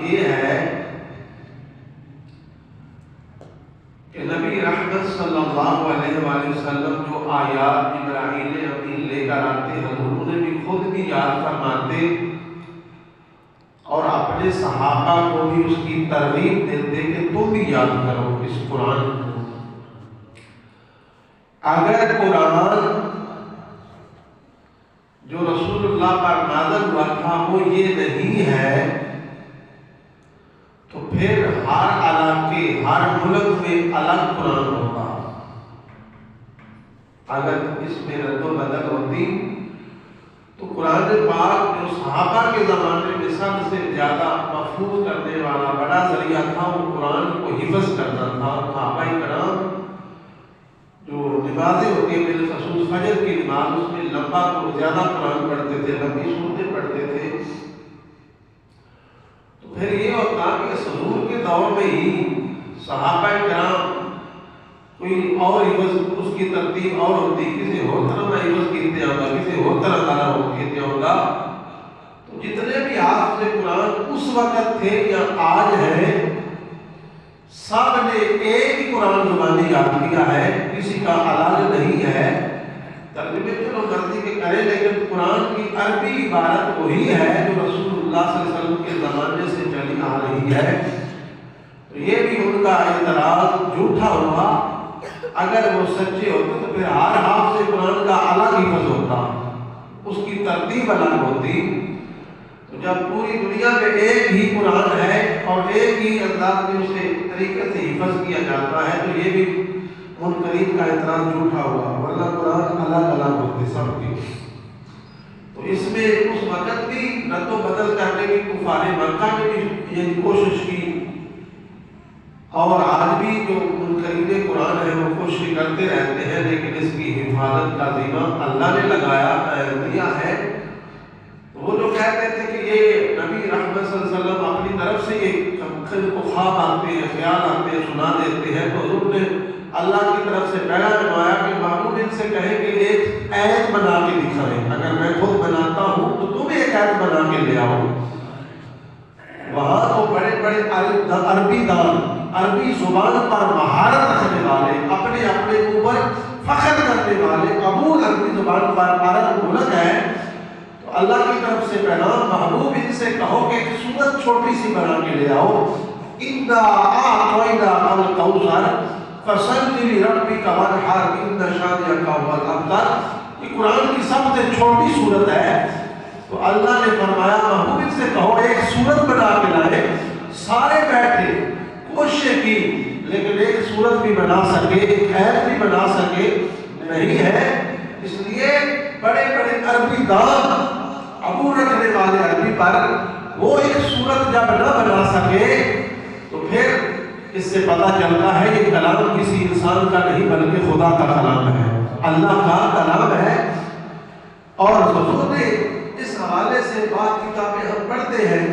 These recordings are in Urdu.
یہ ہے کہ نبی رحمت صلی اللہ علیہ وآلہ وسلم جو آیات جبرائیل امین لے کر آتے حضور نے بھی خود بھی یاد فرماتے اور اپنے صحابہ کو بھی اس کی ترغیب دیتے کہ تم بھی یاد کرو اس قرآن کو۔ اگر قرآن جو رسول اللہ پر نازل ہوا تھا وہ یہ نہیں ہے تو پھر ہر علاقے ہر ملک میں الگ قرآن ہوتا۔ اگر اس میں رد و بدل ہوتی تو قرآن پاک جو صحابہ کے زمانے میں سب سے زیادہ محفوظ کرنے والا بڑا ذریعہ تھا وہ قرآن کو حفظ کرنا تھا۔ صحابہ کرام جو نمازیں ہوتی ہیں بالخصوص فجر کی نماز اس میں لمبا تو زیادہ قرآن پڑھتے تھے، لمبی سورتیں پڑھتے تھے۔ تو پھر یہ ہوتا کہ حضور کے دور میں ہی صحابہ کرام کوئی اور حفظ اس کی ترتیب اور ہوتی، کسی اور طرح میں حفظ کیتے ہوگا، کسی اور طرح طرح کیتے ہوگا۔ تو جتنے بھی حافظ قرآن اس وقت تھے یا آج ہے سب نے ایک ہی قرآن زبانی یاد کیا ہے، کسی کا الگ نہیں ہے۔ ترجمے چلو مرضی کے کرے لیکن قرآن کی عربی عبارت وہی ہے جو رسول اللہ صلی اللہ علیہ وسلم کے زمانے سے چلی آ رہی ہے۔ تو یہ بھی ان کا اعتراض جھوٹا ہوا۔ اگر وہ سچے ہوتے تو پھر ہر حافظ قرآن کا الگ حفظ ہوتا، اس کی ترتیب الگ ہوتی۔ تو جب پوری دنیا میں ایک ہی قرآن ہے اور ایک ہی انداز میں اسے طریقے سے حفظ کیا جاتا ہے تو یہ بھی منکرین کا اعتراض جھوٹا ہوا، ورنہ قرآن الگ الگ ہوتے سب کے۔ تو اس میں اس وقت بھی رد و بدل کرنے کی کفار مکہ نے بھی یہ کوشش کی اور آج بھی جو منکرین قرآن ہے وہ کوشش کرتے رہتے ہیں، لیکن اس کی حفاظت کا ذمہ اللہ نے دیا ہے۔ وہ جو کہتے تھے کہ یہ نبی رحمت صلی اللہ علیہ وسلم اپنی طرف سے یہ خود کو خواب آتے ہیں، خیال آتے ہیں، سنا دیتے ہیں، تو حضور نے اللہ کی طرف سے پیغام نمایا کہ محمود ان سے کہیں کہ ایک آیت بنا کے دکھائیں، اگر میں خود بناتا ہوں تو تم ایک آیت بنا کے لے آؤ۔ وہاں تو بڑے بڑے عربی دان، عربی زبان پر مہارت رکھنے والے، اپنے اپنے اوپر فخر کرنے والے، قبول عربی زبان پر عرب ملک ہے، تو اللہ کی طرف سے پیغام محبوب ان سے کہو کہ ایک سورت چھوٹی سی بنا کے لے آؤ۔ اِنَّا أَعْطَيْنَاكَ الْكَوْثَرَ فَصَلِّ لِرَبِّكَ وَانْحَرْ إِنَّ شَانِئَكَ هُوَ الْأَبْتَرُ۔ یہ قرآن کی سب سے چھوٹی سورت ہے، تو اللہ نے فرمایا محبوب ان سے کہو ایک سورت بنا کے لائے۔ سارے بیٹھے کوشش کی لیکن ایک سورت بھی بنا سکے، ایک آیت بھی بنا سکے نہیں ہے۔ اس لیے بڑے بڑے عربی دان ابو رکھنے والے عربی پر وہ ایک سورت جب نہ بنا سکے تو پھر اس سے پتہ چلتا ہے یہ کلام کسی انسان کا نہیں بلکہ خدا کا کلام ہے، اللہ کا کلام ہے۔ اور حضور نے اس حوالے سے بات کتابیں ہم پڑھتے ہیں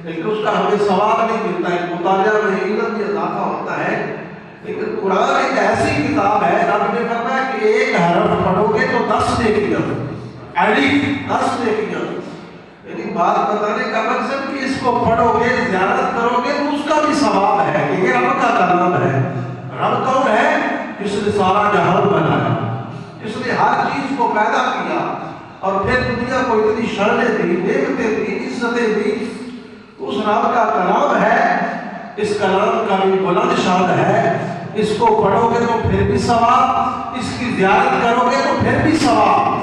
لیکن اس کا ہمیں ثواب نہیں ملتا ہے، مطالعہ میں علم میں اضافہ ہوتا ہے، لیکن قرآن ایک ایسی کتاب ہے رب نے فرمایا کہ ایک حرف پڑھو گے تو 10 نیکیاں، الف 10 نیکیاں۔ یعنی بات بتانے کا مقصد کہ اس کو پڑھو گے، زیارت کرو گے تو اس کا بھی ثواب ہے کہ یہ رب کا کلام ہے۔ رب کون ہے؟ جس نے سارا جہان بنایا، جس نے ہر چیز کو پیدا کیا اور پھر دنیا کو اتنی شانیں دی، نعمتیں دی، عزتیں دی، اس رب کا کلام ہے۔ اس کلام کا بھی بلند شان ہے، اس کو پڑھو گے تو پھر بھی ثواب، اس کی زیارت کرو گے تو پھر بھی ثواب،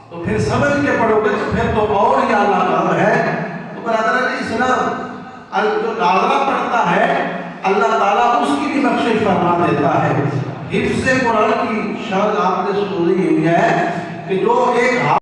تو پھر سمجھ کے پڑھو گے تو پھر تو اور ہی اعلیٰ کام ہے۔ تو برادران اسلام جو ناظرہ پڑھتا ہے اللہ تعالیٰ اس کی بھی بخشش فرما دیتا ہے۔ حفظ قرآن کی شان آپ نے سنی ہوئی ہے کہ جو ایک